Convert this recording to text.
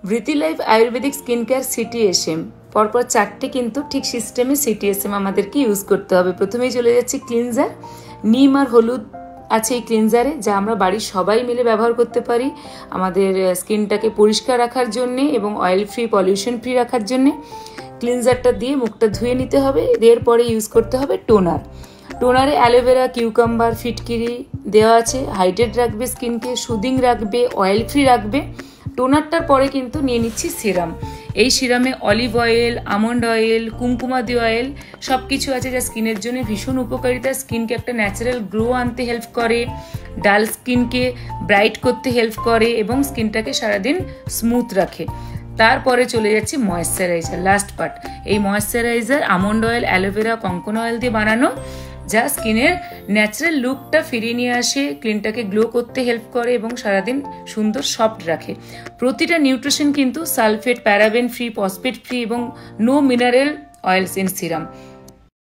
ব্রিতি life Ayurvedic skin care সিটিএসএম পরপর 4টে কিন্তু ঠিক সিস্টেমে সিটিএসএম আমাদেরকে ইউজ করতে হবে। প্রথমেই চলে যাচ্ছি ক্লিনজার। নিম আর হলুদ আছে এই ক্লিনজারে, যা আমরা বাড়ির সবাই মিলে ব্যবহার করতে পারি আমাদের স্কিনটাকে পরিষ্কার রাখার জন্যে এবং অয়েল ফ্রি পলিউশন ফ্রি রাখার জন্যে। ক্লিনজারটা দিয়ে মুখটা ধুয়ে নিতে হবে। এরপরে ইউজ করতে হবে টোনার। টোনারে অ্যালোভেরা, কিউকাম্বার, ফিটকিরি দেওয়া আছে। হাইড্রেট রাখবে স্কিনকে, সুদিং রাখবে, অয়েল ফ্রি রাখবে। টোনারটার পরে কিন্তু নিয়ে নিচ্ছি সিরাম। এই সিরামে olive oil, almond oil, kumkumadi oil সব কিছু আছে, যা স্কিনের জন্য ভীষণ উপকারিতা। স্কিনকে একটা ন্যাচারাল গ্লো আনতে হেল্প করে, ডাল স্কিনকে ব্রাইট করতে হেল্প করে এবং স্কিনটাকে সারাদিন স্মুথ রাখে। তারপরে চলে যাচ্ছি ময়েশ্চারাইজার, লাস্ট পার্ট। এই ময়েশ্চারাইজার আমন্ড অয়েল, অ্যালোভেরা, কঙ্কন অয়েল দিয়ে বানানো, যা স্কিনের ন্যাচারাল লুকটা ফিরিয়ে নিয়ে আসে, স্কিনটাকে গ্লো করতে হেল্প করে এবং সারাদিন সুন্দর সফট রাখে। প্রতিটা নিউট্রিশন কিন্তু sulphate, paraben free, phosphate free এবং no mineral oils in serum.